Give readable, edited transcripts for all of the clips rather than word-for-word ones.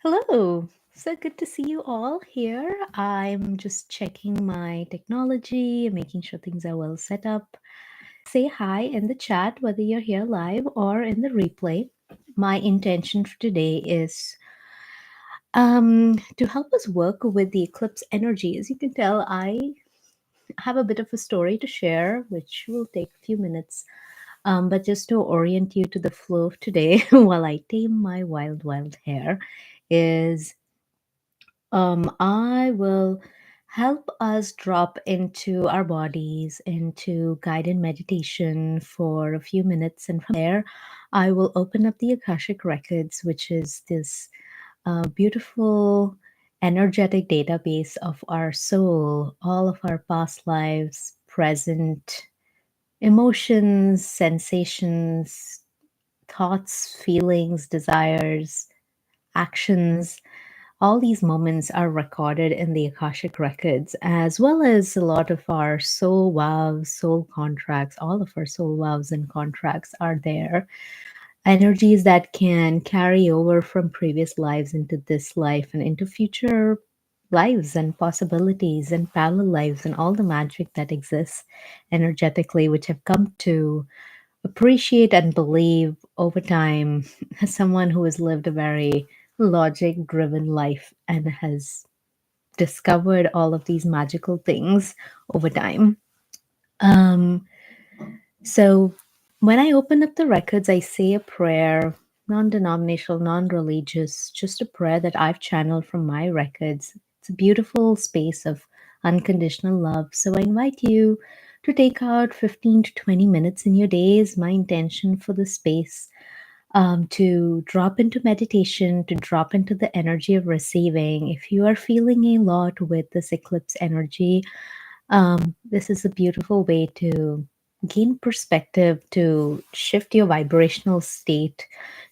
Hello. So good to see you all here. I'm just checking my technology, making sure things are well set up. Say hi in the chat, whether you're here live or in the replay. My intention for today is to help us work with the eclipse energy. As you can tell, I have a bit of a story to share, which will take a few minutes. But just to orient you to the flow of today while I tame my wild hair, is I will help us drop into our bodies, into guided meditation for a few minutes. And from there, I will open up the Akashic Records, which is this beautiful energetic database of our soul, all of our past lives, present emotions, sensations, thoughts, feelings, desires, actions. All these moments are recorded in the Akashic Records, as well as a lot of our soul vows, soul contracts. All of our soul vows and contracts are there. Energies that can carry over from previous lives into this life and into future lives and possibilities and parallel lives and all the magic that exists energetically, which have come to appreciate and believe over time as someone who has lived a very logic driven life and has discovered all of these magical things over time. Um, so when I open up the records, I say a prayer, non denominational, non religious, just a prayer that I've channeled from my records. It's a beautiful space of unconditional love. So I invite you to take out 15 to 20 minutes in your day is my intention for the space, to drop into meditation, to drop into the energy of receiving. If you are feeling a lot with this eclipse energy, this is a beautiful way to gain perspective, to shift your vibrational state,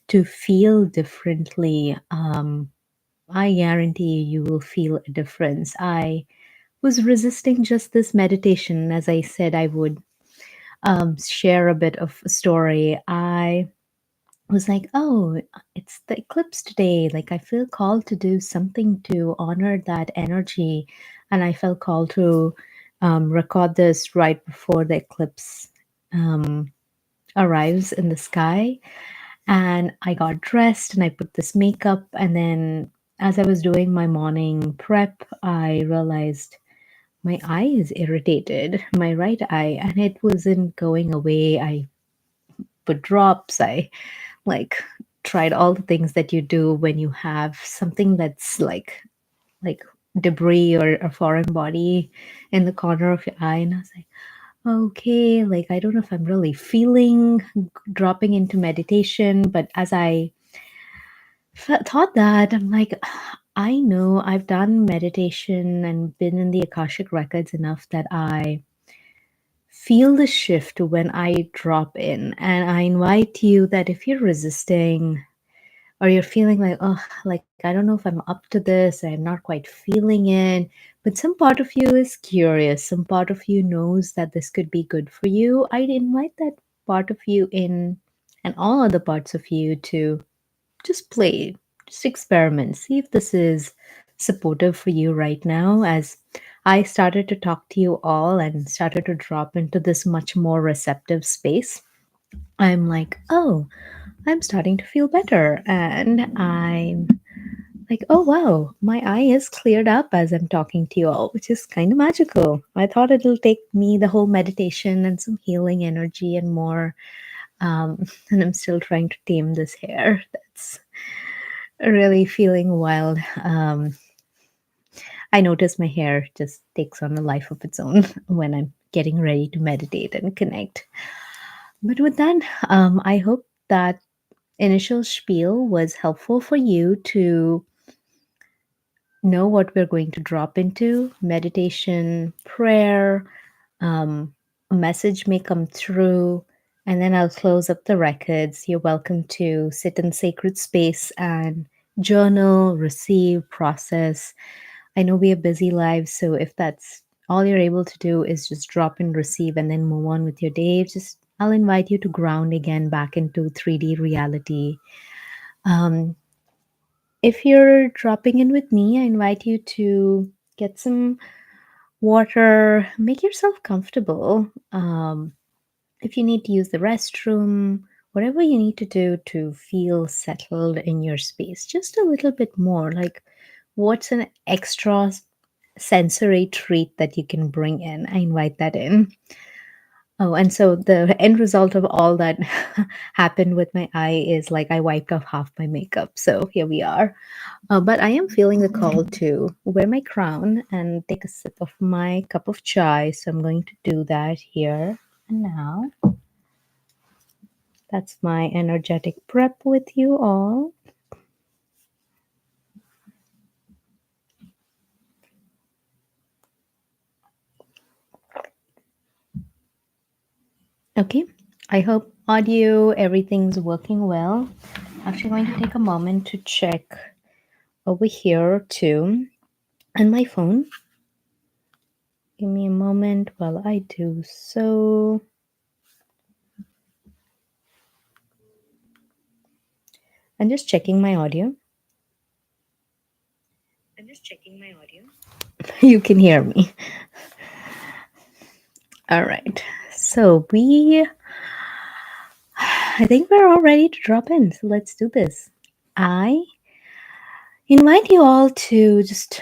to feel differently. I guarantee you will feel a difference. I was resisting just this meditation. As I said, I would share a bit of a story. I was like, oh, it's the eclipse today. Like, I feel called to do something to honor that energy. And I felt called to record this right before the eclipse um, arrives in the sky. And I got dressed and I put this makeup. And then, as I was doing my morning prep, I realized my eye is irritated, my right eye, and it wasn't going away. I put drops. I like tried all the things that you do when you have something that's like debris or a foreign body in the corner of your eye. And I was like, okay, like I don't know if I'm really feeling dropping into meditation. But as I thought that, I'm like, I know I've done meditation and been in the Akashic Records enough that I feel the shift when I drop in. And I invite you that if you're resisting or you're feeling like, oh, like I don't know if I'm up to this, I'm not quite feeling it, but some part of you is curious, some part of you knows that this could be good for you, I'd invite that part of you in, and all other parts of you, to just play, just experiment, see if this is supportive for you right now. As I started to talk to you all and started to drop into this much more receptive space, I'm like, oh, I'm starting to feel better. And I'm like, oh, wow, my eye is cleared up as I'm talking to you all, which is kind of magical. I thought it'll take me the whole meditation and some healing energy and more. And I'm still trying to tame this hair. That's really feeling wild. I notice my hair just takes on a life of its own when I'm getting ready to meditate and connect. But with that, I hope that initial spiel was helpful for you to know what we're going to drop into meditation, prayer, a message may come through, and then I'll close up the records. You're welcome to sit in sacred space and journal, receive, process. I know we have busy lives, so if that's all you're able to do is just drop and receive and then move on with your day, just I'll invite you to ground again back into 3D reality. Um, If you're dropping in with me, I invite you to get some water, make yourself comfortable. If you need to use the restroom, whatever you need to do to feel settled in your space, just a little bit more. Like, what's an extra sensory treat that you can bring in? I invite that in. Oh, and so the end result of all that happened with my eye is like I wiped off half my makeup. So here we are. But I am feeling the call to wear my crown and take a sip of my cup of chai. So I'm going to do that here and now. That's my energetic prep with you all. Okay, I hope audio, everything's working well. Actually, going to take a moment to check over here too. And my phone. Give me a moment while I do so. I'm just checking my audio. You can hear me. All right. So I think we're all ready to drop in. So let's do this. I invite you all to just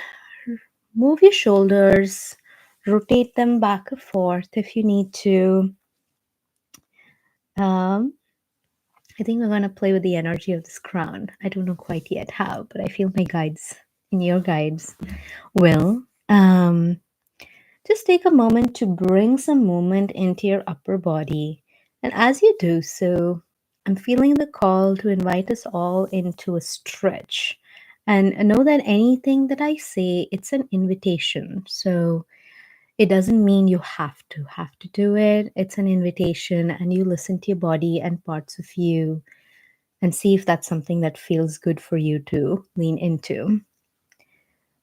move your shoulders, rotate them back and forth if you need to. Um, I think we're going to play with the energy of this crown. I don't know quite yet how, but I feel my guides and your guides will. Just take a moment to bring some movement into your upper body. And as you do so, I'm feeling the call to invite us all into a stretch. And know that anything that I say, it's an invitation. So it doesn't mean you have to do it. It's an invitation, and you listen to your body and parts of you and see if that's something that feels good for you to lean into.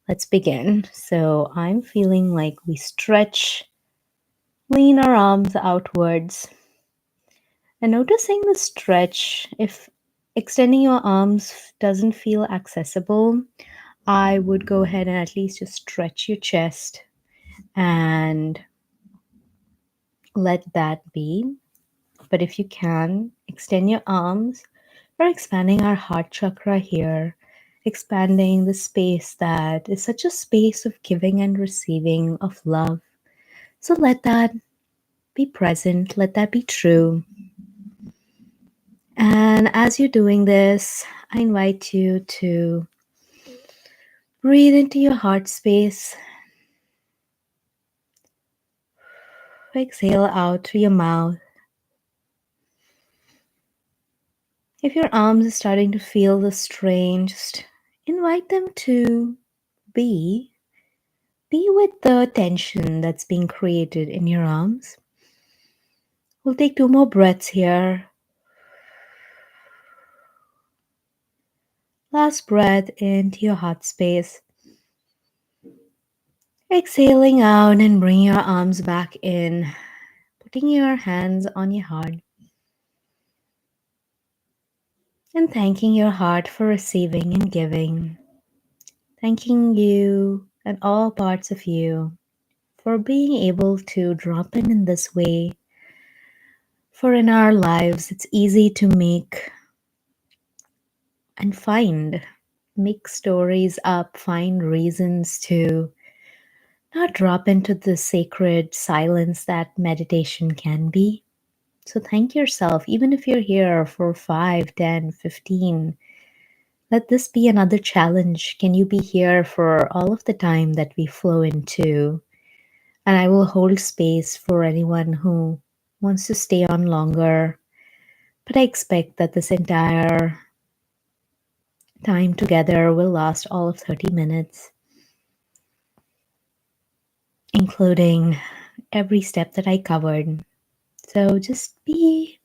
Let's begin. So I'm feeling like we stretch, lean our arms outwards, and noticing the stretch. If extending your arms doesn't feel accessible, I would go ahead and at least just stretch your chest and let that be. But if you can, extend your arms. We're expanding our heart chakra here, expanding the space that is such a space of giving and receiving of love. So let that be present, let that be true. And as you're doing this, I invite you to breathe into your heart space. Exhale out through your mouth. If your arms are starting to feel the strain, just invite them to be. Be with the tension that's being created in your arms. We'll take 2 more breaths here. Last breath into your heart space. Exhaling out and bring your arms back in. Putting your hands on your heart. And thanking your heart for receiving and giving. Thanking you and all parts of you for being able to drop in this way. For in our lives, it's easy to make stories up, find reasons to not drop into the sacred silence that meditation can be. So thank yourself, even if you're here for 5, 10, 15. Let this be another challenge. Can you be here for all of the time that we flow into? And I will hold space for anyone who wants to stay on longer. But I expect that this entire time together will last all of 30 minutes, including every step that I covered. So just be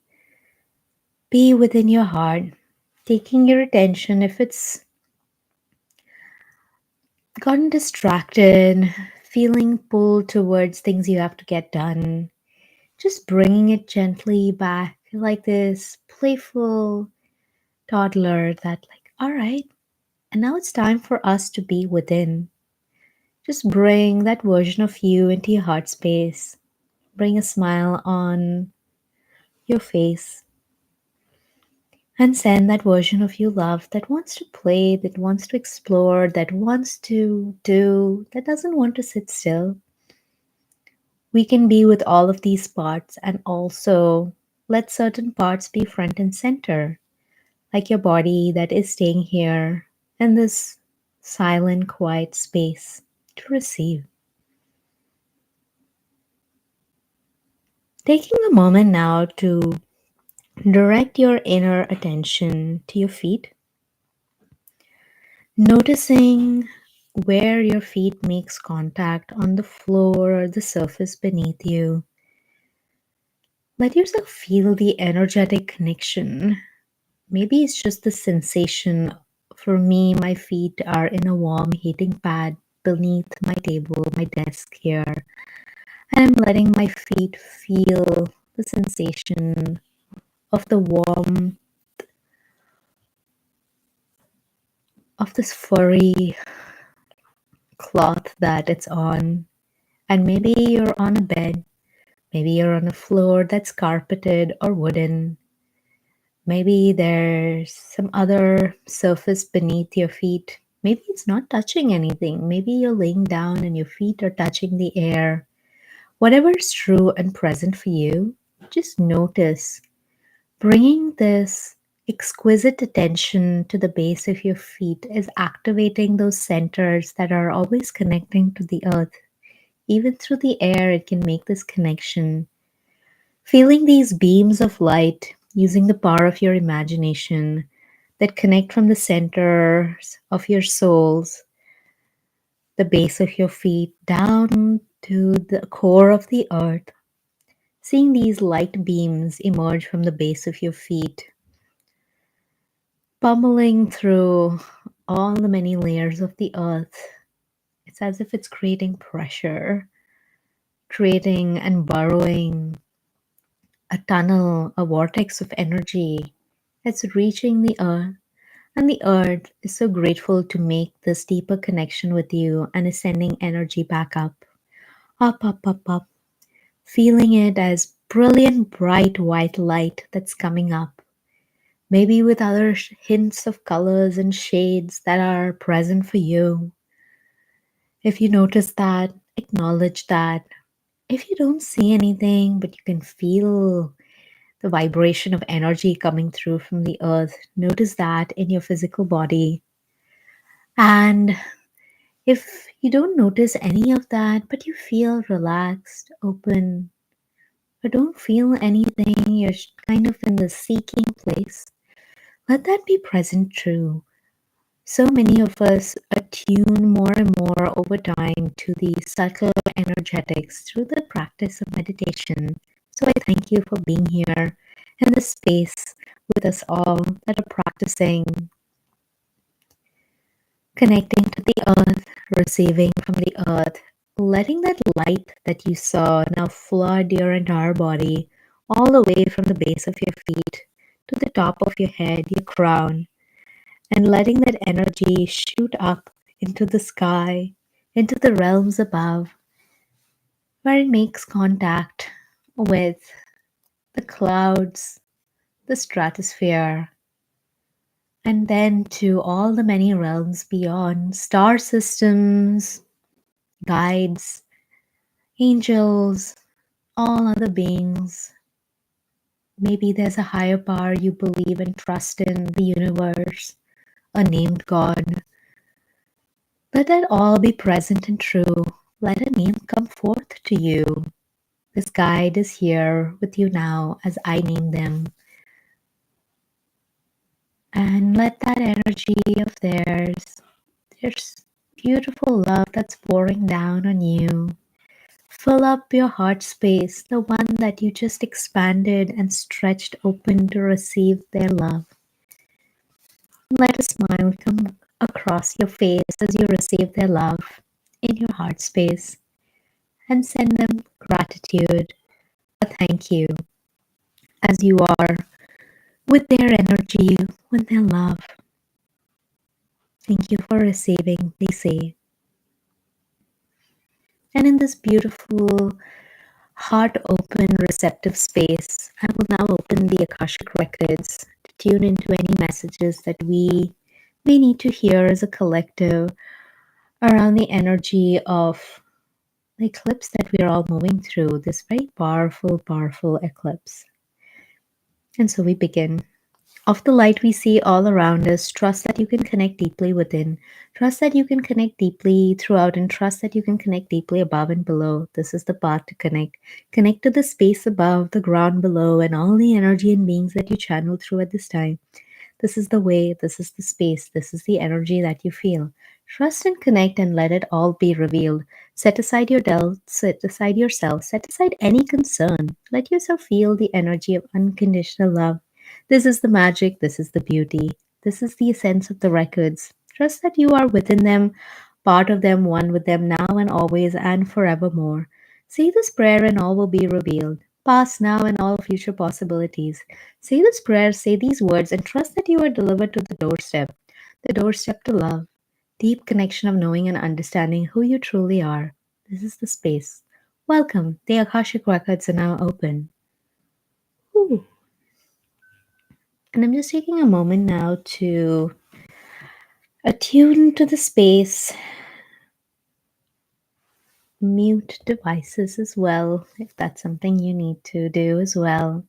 within your heart, taking your attention. If it's gotten distracted, feeling pulled towards things you have to get done, just bringing it gently back like this playful toddler that, like, all right, And now it's time for us to be within. Just bring that version of you into your heart space. Bring a smile on your face and send that version of you love that wants to play, that wants to explore, that wants to do, that doesn't want to sit still. We can be with all of these parts and also let certain parts be front and center, like your body that is staying here in this silent, quiet space to receive. Taking a moment now to direct your inner attention to your feet, noticing where your feet makes contact on the floor or the surface beneath you. Let yourself feel the energetic connection. Maybe it's just the sensation. For me, my feet are in a warm heating pad beneath my table, my desk here. And I'm letting my feet feel the sensation of the warm of this furry cloth that it's on. And maybe you're on a bed, maybe you're on a floor that's carpeted or wooden. Maybe there's some other surface beneath your feet. Maybe it's not touching anything. Maybe you're laying down and your feet are touching the air. Whatever is true and present for you, just notice. Bringing this exquisite attention to the base of your feet is activating those centers that are always connecting to the earth. Even through the air, it can make this connection. Feeling these beams of light using the power of your imagination that connect from the centers of your souls, the base of your feet, down to the core of the earth. Seeing these light beams emerge from the base of your feet, pummeling through all the many layers of the earth. It's as if it's creating pressure, creating and burrowing a tunnel, a vortex of energy that's reaching the earth. And the earth is so grateful to make this deeper connection with you and is sending energy back up, up, up, up, up, feeling it as brilliant, bright white light that's coming up. Maybe with other hints of colors and shades that are present for you. If you notice that, acknowledge that. If you don't see anything, but you can feel the vibration of energy coming through from the earth, notice that in your physical body. And if you don't notice any of that, but you feel relaxed, open, or don't feel anything, you're kind of in the seeking place, let that be present too. So many of us attune more and more over time to the subtle energetics through the practice of meditation. So I thank you for being here in this space with us all that are practicing connecting to the earth, receiving from the earth, letting that light that you saw now flood your entire body, all the way from the base of your feet to the top of your head, your crown, and letting that energy shoot up into the sky, into the realms above, where it makes contact with the clouds, the stratosphere, and then to all the many realms beyond, star systems, guides, angels, all other beings. Maybe there's a higher power you believe and trust in, the universe, a named God. Let that all be present and true. Let a name come forth to you. This guide is here with you now as I name them. And let that energy of theirs, there's beautiful love that's pouring down on you. Fill up your heart space, the one that you just expanded and stretched open to receive their love. Let a smile come across your face as you receive their love in your heart space and send them gratitude, a thank you, as you are with their energy, with their love. Thank you for receiving, they say. And in this beautiful, heart open, receptive space, I will now open the Akashic Records to tune into any messages that we may need to hear as a collective around the energy of the eclipse that we are all moving through, this very powerful, powerful eclipse. And so we begin. Of the light we see all around us, trust that you can connect deeply within. Trust that you can connect deeply throughout, and trust that you can connect deeply above and below. This is the path to connect. Connect to the space above, the ground below, and all the energy and beings that you channel through at this time. This is the way, this is the space, this is the energy that you feel. Trust and connect and let it all be revealed. Set aside your doubts, set aside yourself, set aside any concern. Let yourself feel the energy of unconditional love. This is the magic, this is the beauty, this is the essence of the records. Trust that you are within them, part of them, one with them now and always and forevermore. Say this prayer and all will be revealed. Past, now, and all future possibilities. Say this prayer, say these words, and trust that you are delivered to the doorstep to love, deep connection of knowing and understanding who you truly are. This is the space. Welcome. The Akashic Records are now open. Ooh. And I'm just taking a moment now to attune to the space, mute devices as well, if that's something you need to do as well.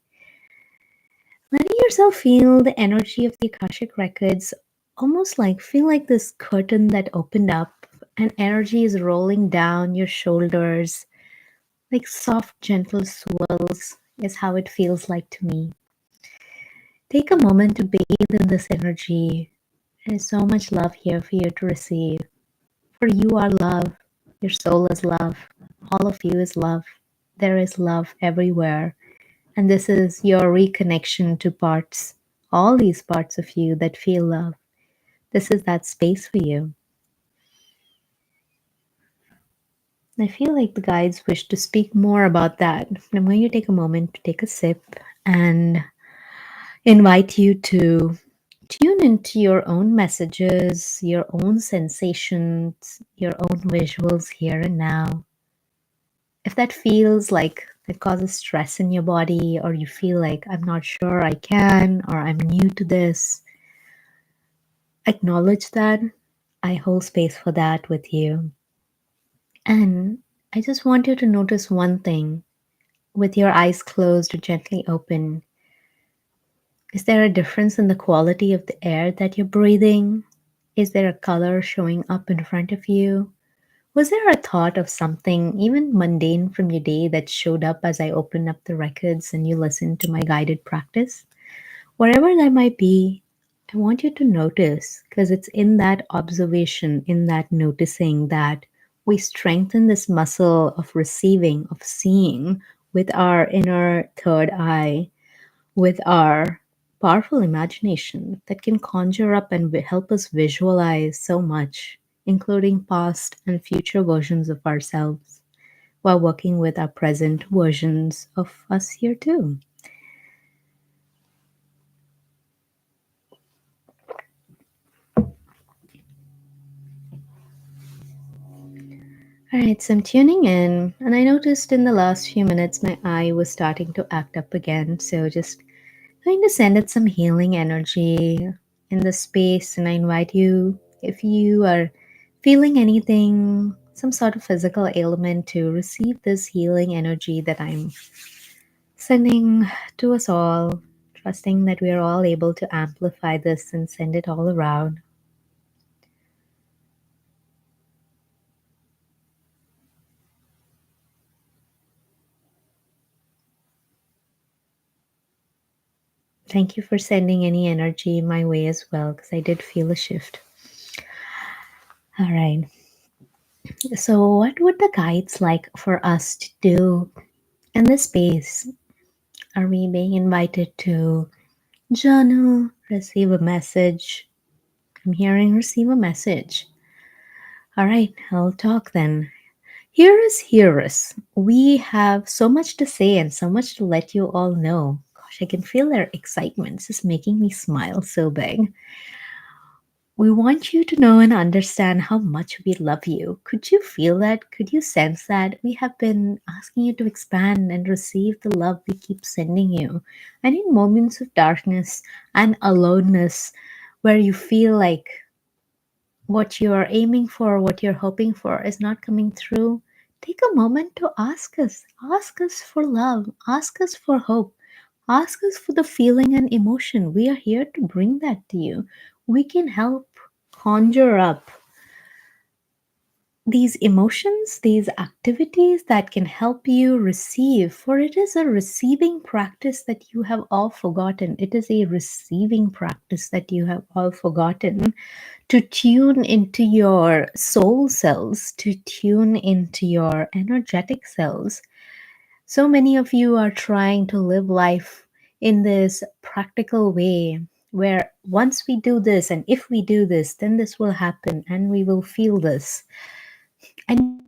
Letting yourself feel the energy of the Akashic Records, almost like feel like this curtain that opened up and energy is rolling down your shoulders, like soft, gentle swirls, is how it feels like to me. Take a moment to bathe in this energy. There's so much love here for you to receive. For you are love, your soul is love, all of you is love. There is love everywhere. And this is your reconnection to parts, all these parts of you that feel love. This is that space for you. I feel like the guides wish to speak more about that. I'm going to take a moment to take a sip and invite you to tune into your own messages, your own sensations, your own visuals here and now. If that feels like it causes stress in your body, or you feel like I'm not sure I can, or I'm new to this, acknowledge that. I hold space for that with you. And I just want you to notice one thing with your eyes closed or gently open. Is there a difference in the quality of the air that you're breathing? Is there a color showing up in front of you? Was there a thought of something, even mundane from your day, that showed up as I opened up the records and you listened to my guided practice? Whatever that might be, I want you to notice, because it's in that observation, in that noticing, that we strengthen this muscle of receiving, of seeing with our inner third eye, with our powerful imagination that can conjure up and help us visualize so much, including past and future versions of ourselves, while working with our present versions of us here too. All right, so I'm tuning in, and I noticed in the last few minutes my eye was starting to act up again. So just going to send it some healing energy in the space, and I invite you, if you are feeling anything, some sort of physical ailment, to receive this healing energy that I'm sending to us all, trusting that we are all able to amplify this and send it all around. Thank you for sending any energy my way as well, because I did feel a shift. All right. So, what would the guides like for us to do in this space? Are we being invited to journal, receive a message? I'm hearing receive a message. All right, I'll talk then. Hearers. We have so much to say and so much to let you all know. Gosh, I can feel their excitement. It's just making me smile so big. We want you to know and understand how much we love you. Could you feel that? Could you sense that? We have been asking you to expand and receive the love we keep sending you. And in moments of darkness and aloneness, where you feel like what you're aiming for, what you're hoping for is not coming through, take a moment to ask us. Ask us for love. Ask us for hope. Ask us for the feeling and emotion. We are here to bring that to you. We can help conjure up these emotions, these activities that can help you receive. For it is a receiving practice that you have all forgotten. It is a receiving practice that you have all forgotten, to tune into your soul cells, to tune into your energetic cells. So many of you are trying to live life in this practical way where once we do this and if we do this, then this will happen and we will feel this. And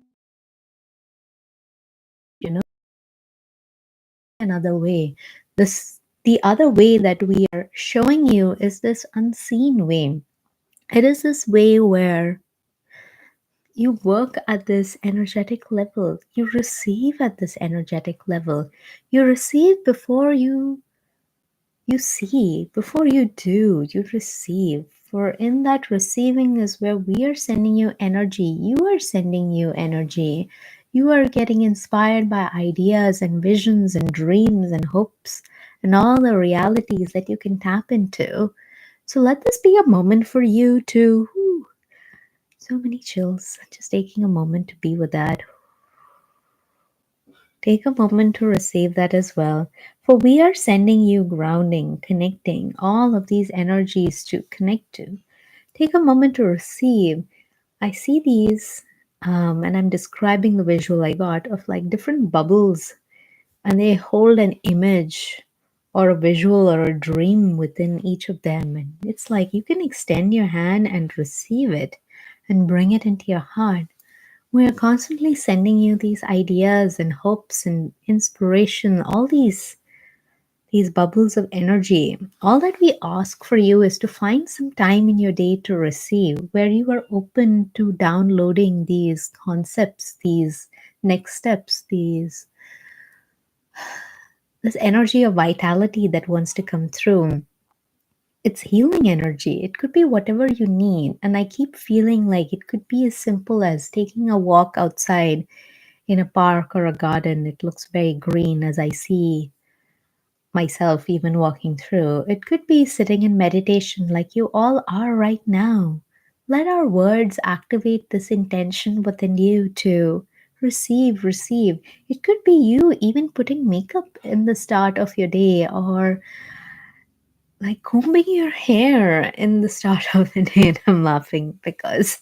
you know, another way. This the other way that we are showing you is this unseen way. It is this way where you work at this energetic level. You receive at this energetic level. You receive before you see, before you do, you receive. For in that receiving is where we are sending you energy. You are sending you energy. You are getting inspired by ideas and visions and dreams and hopes and all the realities that you can tap into. So let this be a moment for you to, so many chills, just taking a moment to be with that. Take a moment to receive that as well. For we are sending you grounding, connecting, all of these energies to connect to. Take a moment to receive. I see these, and I'm describing the visual I got of like different bubbles, and they hold an image or a visual or a dream within each of them. And it's like you can extend your hand and receive it and bring it into your heart. We are constantly sending you these ideas and hopes and inspiration, all these bubbles of energy. All that we ask for you is to find some time in your day to receive, where you are open to downloading these concepts, these next steps, these this energy of vitality that wants to come through. It's healing energy. It could be whatever you need. And I keep feeling like it could be as simple as taking a walk outside in a park or a garden. It looks very green as I see myself even walking through. It could be sitting in meditation like you all are right now. Let our words activate this intention within you to receive, receive. It could be you even putting makeup in the start of your day, or like combing your hair in the start of the day. And I'm laughing because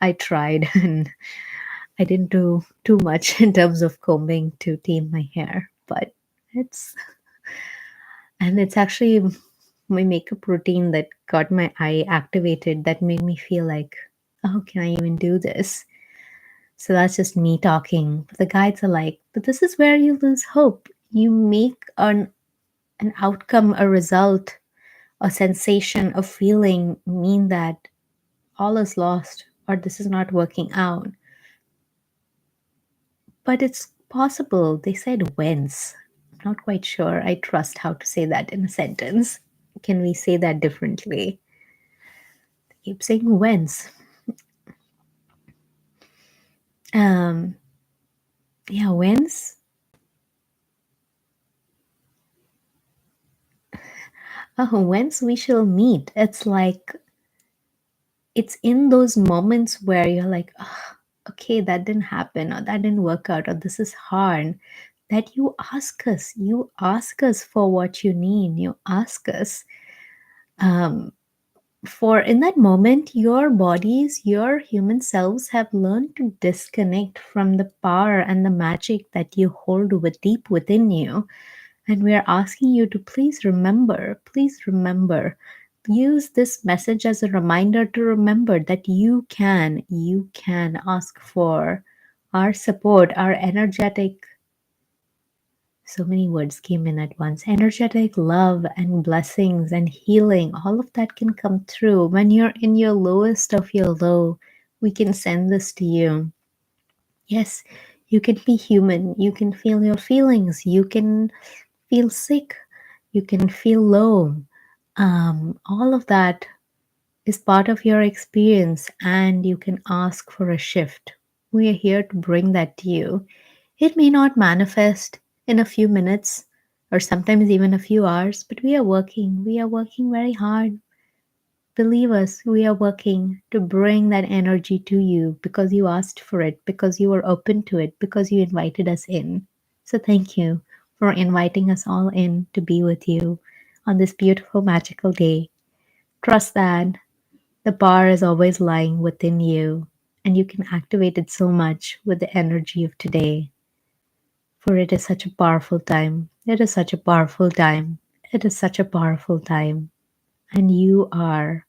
I tried and I didn't do too much in terms of combing to tame my hair, but it's it's actually my makeup routine that got my eye activated that made me feel like, oh, can I even do this? So that's just me talking. But the guides are like, but this is where you lose hope. You make an outcome, a result, a sensation, a feeling mean that all is lost or this is not working out. But it's possible. They said whence. I'm not quite sure. I trust how to say that in a sentence. Can we say that differently? Keep saying whence. Um, yeah, whence. Oh, whence we shall meet. It's like it's in those moments where you're like, oh, okay, that didn't happen, or that didn't work out, or this is hard. That you ask us. You ask us for what you need. You ask us. Um, For in that moment, your bodies, your human selves have learned to disconnect from the power and the magic that you hold with deep within you. And we are asking you to please remember, use this message as a reminder to remember that you can ask for our support, our energetic So many words came in at once. Energetic love and blessings and healing, all of that can come through. When you're in your lowest of your low, we can send this to you. Yes, you can be human. You can feel your feelings. You can feel sick. You can feel low. All of that is part of your experience, and you can ask for a shift. We are here to bring that to you. It may not manifest in a few minutes or sometimes even a few hours, but we are working. We are working very hard. Believe us, we are working to bring that energy to you because you asked for it, because you were open to it, because you invited us in. So thank you for inviting us all in to be with you on this beautiful, magical day. Trust that the power is always lying within you, and you can activate it so much with the energy of today. For it is such a powerful time. It is such a powerful time. It is such a powerful time. And you are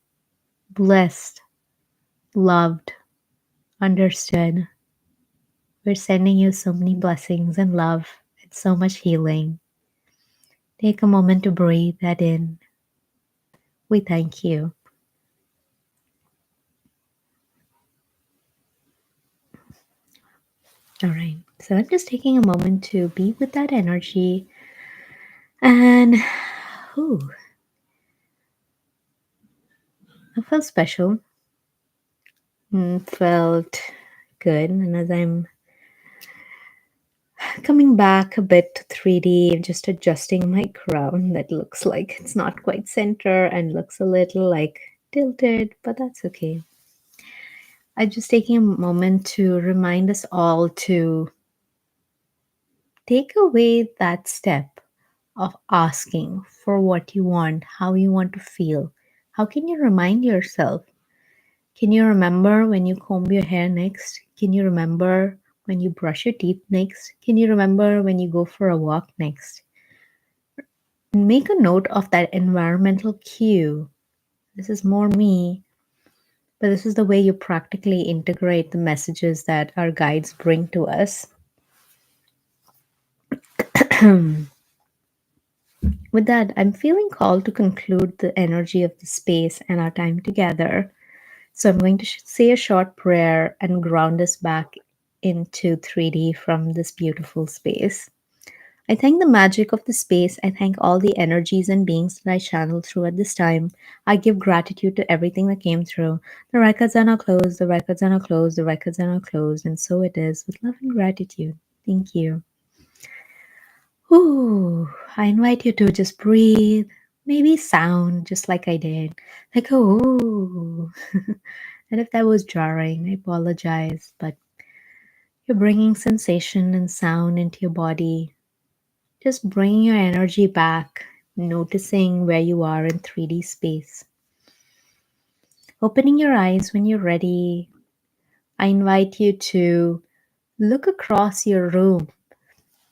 blessed, loved, understood. We're sending you so many blessings and love and so much healing. Take a moment to breathe that in. We thank you. All right. So I'm just taking a moment to be with that energy and ooh, I felt special, felt good. And as I'm coming back a bit to 3D, just adjusting my crown that looks like it's not quite center and looks a little like tilted, but that's okay. I'm just taking a moment to remind us all to take away that step of asking for what you want, how you want to feel. How can you remind yourself? Can you remember when you comb your hair next? Can you remember when you brush your teeth next? Can you remember when you go for a walk next? Make a note of that environmental cue. This is more me, but this is the way you practically integrate the messages that our guides bring to us. With that, I'm feeling called to conclude the energy of the space and our time together. So I'm going to say a short prayer and ground us back into 3D from this beautiful space. I thank the magic of the space. I thank all the energies and beings that I channeled through at this time. I give gratitude to everything that came through. The records are now closed, the records are now closed, the records are now closed, and so it is with love and gratitude. Thank you. Ooh, I invite you to just breathe, maybe sound just like I did. Like, oh, and if that was jarring, I apologize, but you're bringing sensation and sound into your body. Just bringing your energy back, noticing where you are in 3D space. Opening your eyes when you're ready, I invite you to look across your room,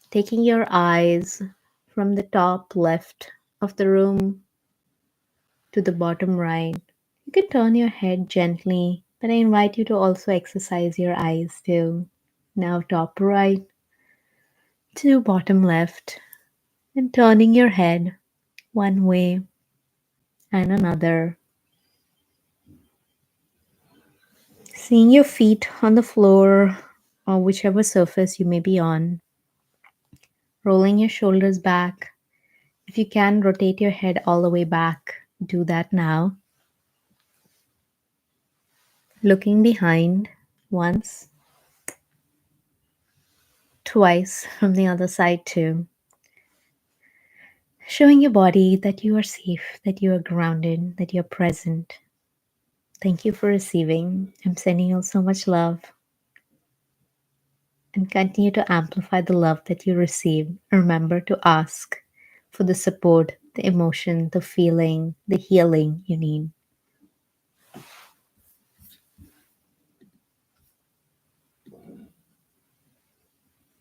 taking your eyes from the top left of the room to the bottom right. You can turn your head gently, but I invite you to also exercise your eyes too. Now, top right to bottom left, and turning your head one way and another. Seeing your feet on the floor or whichever surface you may be on, rolling your shoulders back. If you can rotate your head all the way back, do that now. Looking behind once, twice from the other side too. Showing your body that you are safe, that you are grounded, that you're present. Thank you for receiving. I'm sending you so much love. And continue to amplify the love that you receive. Remember to ask for the support, the emotion, the feeling, the healing you need.